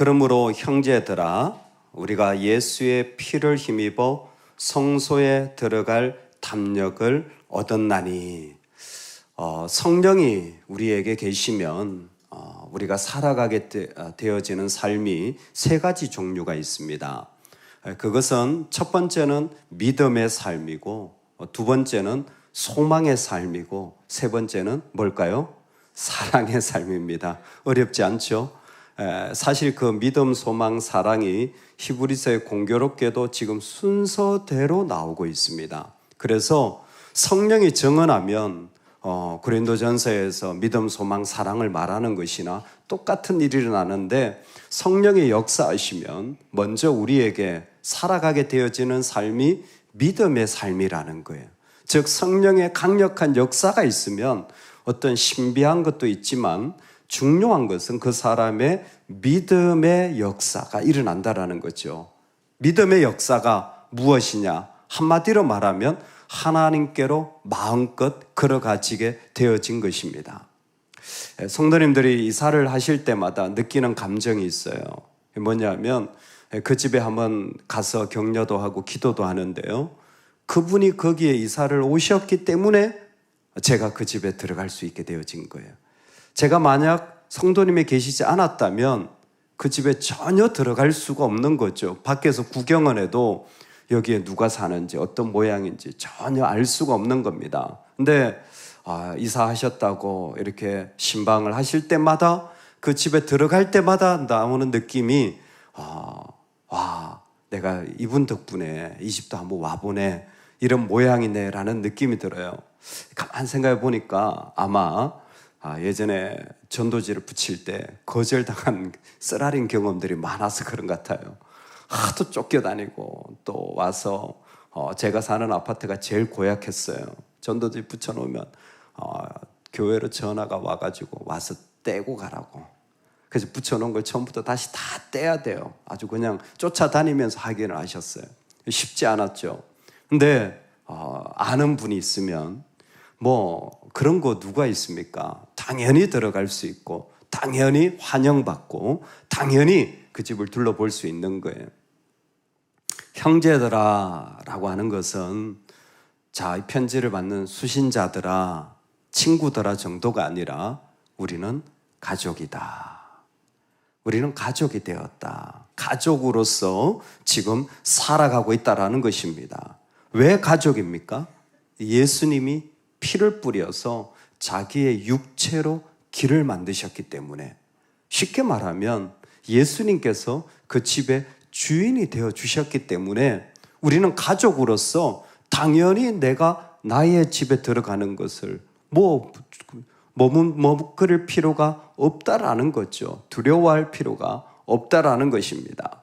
그러므로 형제들아, 우리가 예수의 피를 힘입어 성소에 들어갈 담력을 얻었나니. 성령이 우리에게 계시면 우리가 살아가게 되어지는 삶이 세 가지 종류가 있습니다. 그것은 첫 번째는 믿음의 삶이고, 두 번째는 소망의 삶이고, 세 번째는 뭘까요? 사랑의 삶입니다. 어렵지 않죠? 사실 그 믿음, 소망, 사랑이 히브리서에 공교롭게도 지금 순서대로 나오고 있습니다. 그래서 성령이 정언하면 고린도전서에서 믿음, 소망, 사랑을 말하는 것이나 똑같은 일이 일어나는데, 성령이 역사하시면 먼저 우리에게 살아가게 되어지는 삶이 믿음의 삶이라는 거예요. 즉 성령의 강력한 역사가 있으면 어떤 신비한 것도 있지만 중요한 것은 그 사람의 믿음의 역사가 일어난다라는 거죠. 믿음의 역사가 무엇이냐? 한마디로 말하면 하나님께로 마음껏 걸어가지게 되어진 것입니다. 성도님들이 이사를 하실 때마다 느끼는 감정이 있어요. 뭐냐면 그 집에 한번 가서 격려도 하고 기도도 하는데요, 그분이 거기에 이사를 오셨기 때문에 제가 그 집에 들어갈 수 있게 되어진 거예요. 제가 만약 성도님이 계시지 않았다면 그 집에 전혀 들어갈 수가 없는 거죠. 밖에서 구경을 해도 여기에 누가 사는지 어떤 모양인지 전혀 알 수가 없는 겁니다. 근데 이사하셨다고 이렇게 신방을 하실 때마다, 그 집에 들어갈 때마다 나오는 느낌이 내가 이분 덕분에 이 집도 한번 와보네, 이런 모양이네 라는 느낌이 들어요. 가만 생각해 보니까 아마 예전에 전도지를 붙일 때 거절당한 쓰라린 경험들이 많아서 그런 것 같아요. 하도 쫓겨다니고 또 와서 제가 사는 아파트가 제일 고약했어요. 전도지 붙여놓으면 교회로 전화가 와가지고 와서 떼고 가라고. 그래서 붙여놓은 걸 처음부터 다시 다 떼야 돼요. 아주 그냥 쫓아다니면서 확인을 하셨어요. 쉽지 않았죠. 근데 아는 분이 있으면 그런 거 누가 있습니까? 당연히 들어갈 수 있고, 당연히 환영받고, 당연히 그 집을 둘러볼 수 있는 거예요. 형제들아 라고 하는 것은 이 편지를 받는 수신자들아, 친구들아 정도가 아니라 우리는 가족이다. 우리는 가족이 되었다. 가족으로서 지금 살아가고 있다라는 것입니다. 왜 가족입니까? 예수님이 피를 뿌려서 자기의 육체로 길을 만드셨기 때문에, 쉽게 말하면 예수님께서 그 집의 주인이 되어 주셨기 때문에 우리는 가족으로서 당연히 내가 나의 집에 들어가는 것을 머뭇거릴 필요가 없다라는 거죠. 두려워할 필요가 없다라는 것입니다.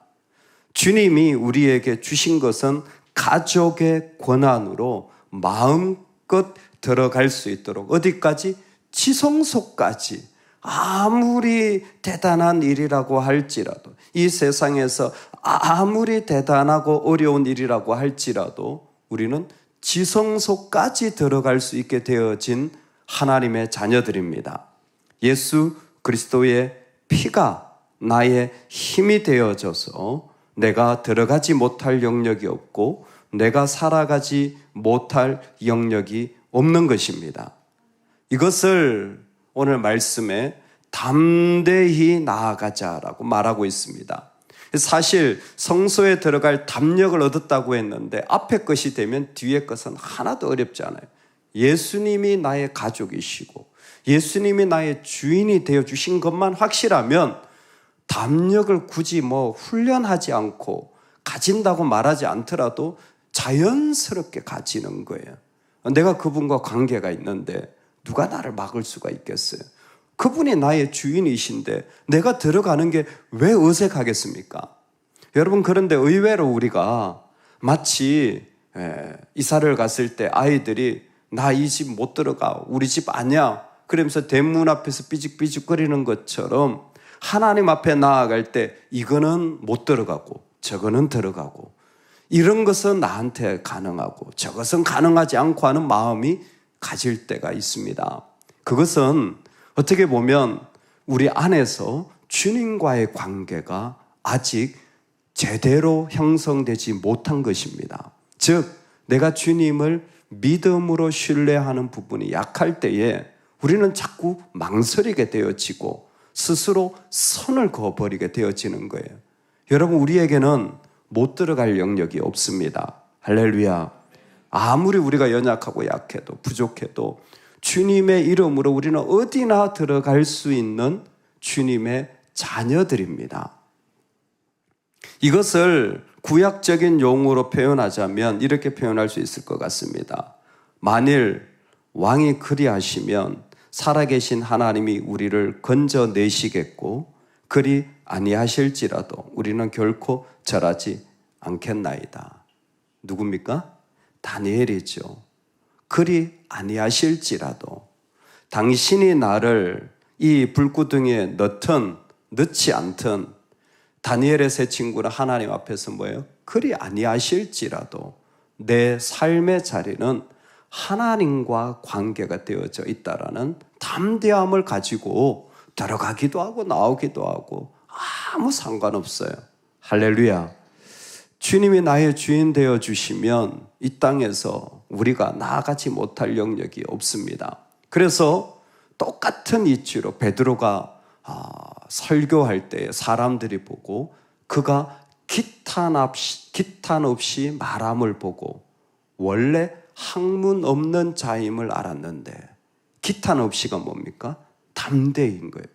주님이 우리에게 주신 것은 가족의 권한으로 마음껏 들어갈 수 있도록, 어디까지? 지성소까지. 아무리 대단한 일이라고 할지라도, 이 세상에서 아무리 대단하고 어려운 일이라고 할지라도 우리는 지성소까지 들어갈 수 있게 되어진 하나님의 자녀들입니다. 예수 그리스도의 피가 나의 힘이 되어져서 내가 들어가지 못할 영역이 없고, 내가 살아가지 못할 영역이 없는 것입니다. 이것을 오늘 말씀에 담대히 나아가자라고 말하고 있습니다. 사실 성소에 들어갈 담력을 얻었다고 했는데 앞에 것이 되면 뒤에 것은 하나도 어렵지 않아요. 예수님이 나의 가족이시고 예수님이 나의 주인이 되어주신 것만 확실하면 담력을 굳이 훈련하지 않고 가진다고 말하지 않더라도 자연스럽게 가지는 거예요. 내가 그분과 관계가 있는데 누가 나를 막을 수가 있겠어요? 그분이 나의 주인이신데 내가 들어가는 게 왜 어색하겠습니까? 여러분, 그런데 의외로 우리가 마치 이사를 갔을 때 아이들이 나 이 집 못 들어가, 우리 집 아니야, 그러면서 대문 앞에서 삐죽삐죽거리는 것처럼 하나님 앞에 나아갈 때 이거는 못 들어가고 저거는 들어가고, 이런 것은 나한테 가능하고 저것은 가능하지 않고 하는 마음이 가질 때가 있습니다. 그것은 어떻게 보면 우리 안에서 주님과의 관계가 아직 제대로 형성되지 못한 것입니다. 즉, 내가 주님을 믿음으로 신뢰하는 부분이 약할 때에 우리는 자꾸 망설이게 되어지고 스스로 선을 그어버리게 되어지는 거예요. 여러분, 우리에게는 못 들어갈 영역이 없습니다. 할렐루야. 아무리 우리가 연약하고 약해도 부족해도 주님의 이름으로 우리는 어디나 들어갈 수 있는 주님의 자녀들입니다. 이것을 구약적인 용어로 표현하자면 이렇게 표현할 수 있을 것 같습니다. 만일 왕이 그리하시면 살아계신 하나님이 우리를 건져내시겠고 그리 아니하실지라도 우리는 결코 절하지 않겠나이다. 누굽니까? 다니엘이죠. 그리 아니하실지라도 당신이 나를 이 불구덩이에 넣지 않든 다니엘의 세 친구는 하나님 앞에서 뭐예요? 그리 아니하실지라도 내 삶의 자리는 하나님과 관계가 되어져 있다라는 담대함을 가지고 들어가기도 하고 나오기도 하고 아무 상관없어요. 할렐루야. 주님이 나의 주인 되어 주시면 이 땅에서 우리가 나아가지 못할 영역이 없습니다. 그래서 똑같은 이치로 베드로가 설교할 때 사람들이 보고 그가 기탄 없이 말함을 보고 원래 학문 없는 자임을 알았는데 기탄 없이가 뭡니까? 담대인 거예요.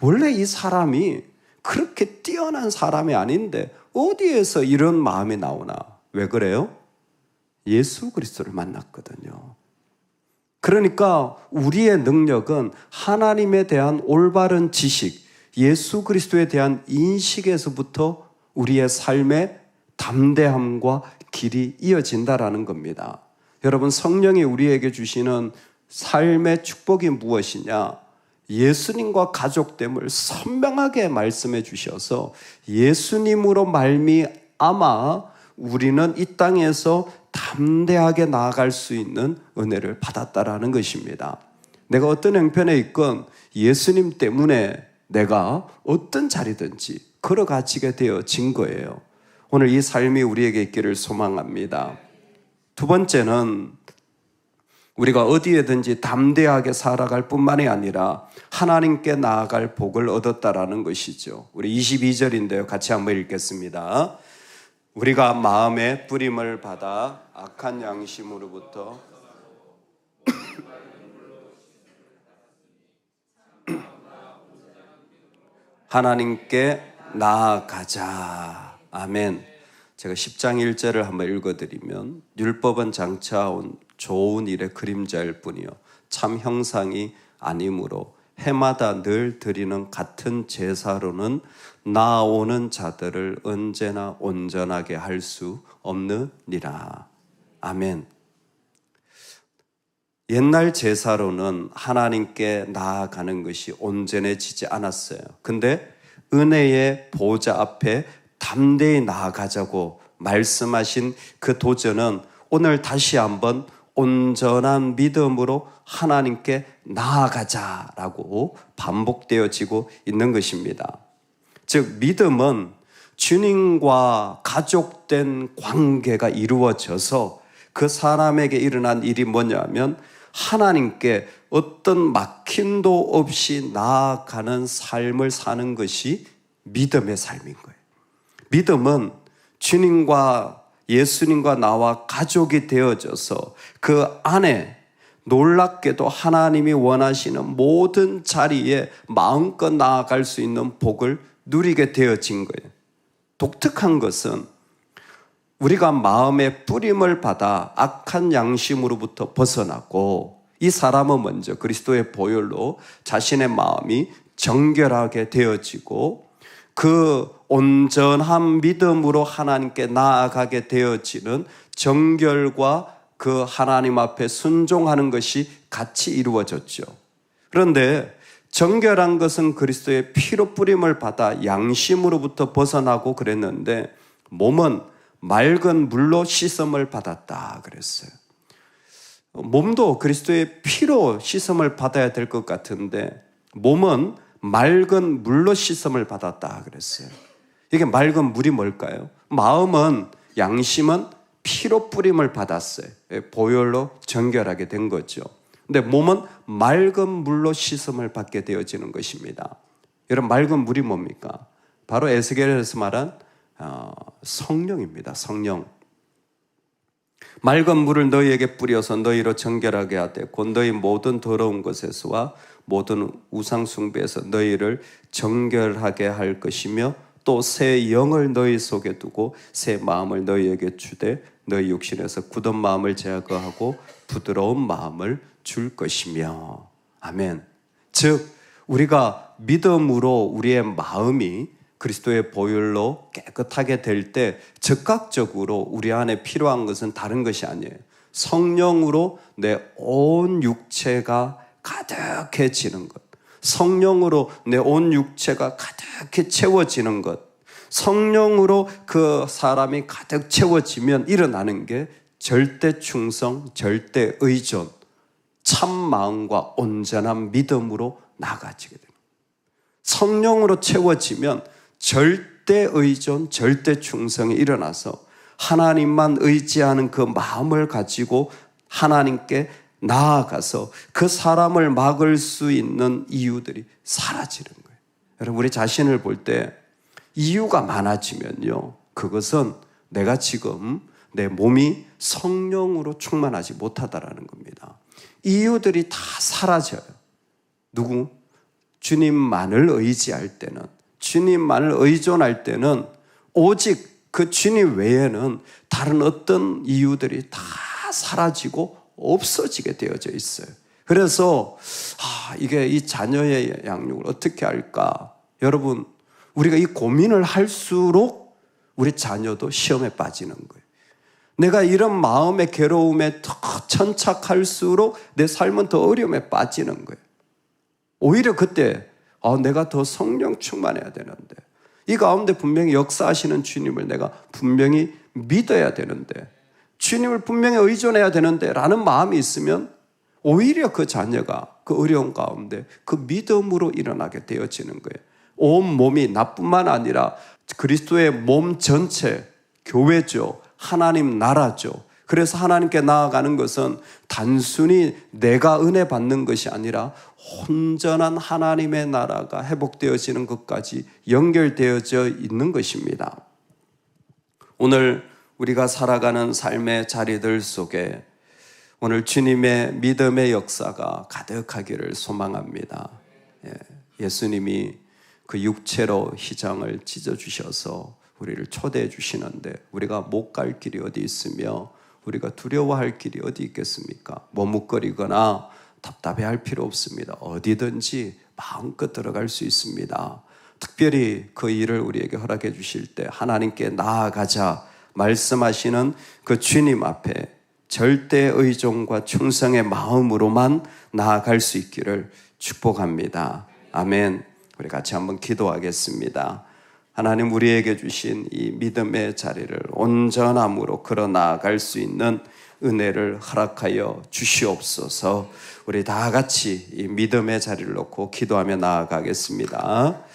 원래 이 사람이 그렇게 뛰어난 사람이 아닌데 어디에서 이런 마음이 나오나? 왜 그래요? 예수 그리스도를 만났거든요. 그러니까 우리의 능력은 하나님에 대한 올바른 지식, 예수 그리스도에 대한 인식에서부터 우리의 삶의 담대함과 길이 이어진다라는 겁니다. 여러분, 성령이 우리에게 주시는 삶의 축복이 무엇이냐? 예수님과 가족됨을 선명하게 말씀해 주셔서 예수님으로 말미암아 우리는 이 땅에서 담대하게 나아갈 수 있는 은혜를 받았다라는 것입니다. 내가 어떤 형편에 있건 예수님 때문에 내가 어떤 자리든지 걸어가지게 되어진 거예요. 오늘 이 삶이 우리에게 있기를 소망합니다. 두 번째는 우리가 어디에든지 담대하게 살아갈 뿐만이 아니라 하나님께 나아갈 복을 얻었다라는 것이죠. 우리 22절인데요. 같이 한번 읽겠습니다. 우리가 마음의 뿌림을 받아 악한 양심으로부터 하나님께 나아가자. 아멘. 제가 10장 1절을 한번 읽어드리면 율법은 장차 온 좋은 일의 그림자일 뿐이요 참 형상이 아니므로 해마다 늘 드리는 같은 제사로는 나아오는 자들을 언제나 온전하게 할 수 없느니라. 아멘. 옛날 제사로는 하나님께 나아가는 것이 온전해지지 않았어요. 근데 은혜의 보좌 앞에 담대히 나아가자고 말씀하신 그 도전은 오늘 다시 한번 온전한 믿음으로 하나님께 나아가자라고 반복되어지고 있는 것입니다. 즉 믿음은 주님과 가족된 관계가 이루어져서 그 사람에게 일어난 일이 뭐냐면 하나님께 어떤 막힘도 없이 나아가는 삶을 사는 것이 믿음의 삶인 거예요. 믿음은 주님과 예수님과 나와 가족이 되어져서 그 안에 놀랍게도 하나님이 원하시는 모든 자리에 마음껏 나아갈 수 있는 복을 누리게 되어진 거예요. 독특한 것은 우리가 마음의 뿌림을 받아 악한 양심으로부터 벗어나고 이 사람은 먼저 그리스도의 보혈로 자신의 마음이 정결하게 되어지고 그 온전한 믿음으로 하나님께 나아가게 되어지는 정결과 그 하나님 앞에 순종하는 것이 같이 이루어졌죠. 그런데 정결한 것은 그리스도의 피로 뿌림을 받아 양심으로부터 벗어나고 그랬는데 몸은 맑은 물로 씻음을 받았다 그랬어요. 몸도 그리스도의 피로 씻음을 받아야 될 것 같은데 몸은 맑은 물로 씻음을 받았다 그랬어요. 이게 맑은 물이 뭘까요? 마음은, 양심은 피로 뿌림을 받았어요. 보혈로 정결하게 된 거죠. 근데 몸은 맑은 물로 씻음을 받게 되어지는 것입니다. 여러분, 맑은 물이 뭡니까? 바로 에스겔에서 말한 성령입니다. 성령. 맑은 물을 너희에게 뿌려서 너희로 정결하게 하되 곧 너희 모든 더러운 것에서와 모든 우상 숭배에서 너희를 정결하게 할 것이며 또 새 영을 너희 속에 두고 새 마음을 너희에게 주되 너희 육신에서 굳은 마음을 제거하고 부드러운 마음을 줄 것이며. 아멘. 즉 우리가 믿음으로 우리의 마음이 그리스도의 보혈로 깨끗하게 될 때 즉각적으로 우리 안에 필요한 것은 다른 것이 아니에요. 성령으로 내 온 육체가 가득해지는 것, 성령으로 내 온 육체가 가득히 채워지는 것, 성령으로 그 사람이 가득 채워지면 일어나는 게 절대 충성, 절대 의존, 참 마음과 온전한 믿음으로 나아가지게 됩니다. 성령으로 채워지면 절대 의존, 절대 충성이 일어나서 하나님만 의지하는 그 마음을 가지고 하나님께 나아가서 그 사람을 막을 수 있는 이유들이 사라지는 거예요. 여러분, 우리 자신을 볼 때 이유가 많아지면요, 그것은 내가 지금 내 몸이 성령으로 충만하지 못하다라는 겁니다. 이유들이 다 사라져요. 누구? 주님만을 의지할 때는, 주님만을 의존할 때는 오직 그 주님 외에는 다른 어떤 이유들이 다 사라지고 없어지게 되어져 있어요. 그래서 이게 이 자녀의 양육을 어떻게 할까? 여러분, 우리가 이 고민을 할수록 우리 자녀도 시험에 빠지는 거예요. 내가 이런 마음의 괴로움에 더 천착할수록 내 삶은 더 어려움에 빠지는 거예요. 오히려 그때 내가 더 성령 충만해야 되는데, 이 가운데 분명히 역사하시는 주님을 내가 분명히 믿어야 되는데, 주님을 분명히 의존해야 되는데 라는 마음이 있으면 오히려 그 자녀가 그 어려운 가운데 그 믿음으로 일어나게 되어지는 거예요. 온 몸이, 나뿐만 아니라 그리스도의 몸 전체, 교회죠, 하나님 나라죠. 그래서 하나님께 나아가는 것은 단순히 내가 은혜 받는 것이 아니라 온전한 하나님의 나라가 회복되어지는 것까지 연결되어져 있는 것입니다. 오늘 우리가 살아가는 삶의 자리들 속에 오늘 주님의 믿음의 역사가 가득하기를 소망합니다. 예수님이 그 육체로 휘장을 찢어주셔서 우리를 초대해 주시는데, 우리가 못 갈 길이 어디 있으며 우리가 두려워할 길이 어디 있겠습니까? 머뭇거리거나 답답해할 필요 없습니다. 어디든지 마음껏 들어갈 수 있습니다. 특별히 그 일을 우리에게 허락해 주실 때 하나님께 나아가자 말씀하시는 그 주님 앞에 절대 의존과 충성의 마음으로만 나아갈 수 있기를 축복합니다. 아멘. 우리 같이 한번 기도하겠습니다. 하나님, 우리에게 주신 이 믿음의 자리를 온전함으로 걸어 나아갈 수 있는 은혜를 허락하여 주시옵소서. 우리 다 같이 이 믿음의 자리를 놓고 기도하며 나아가겠습니다.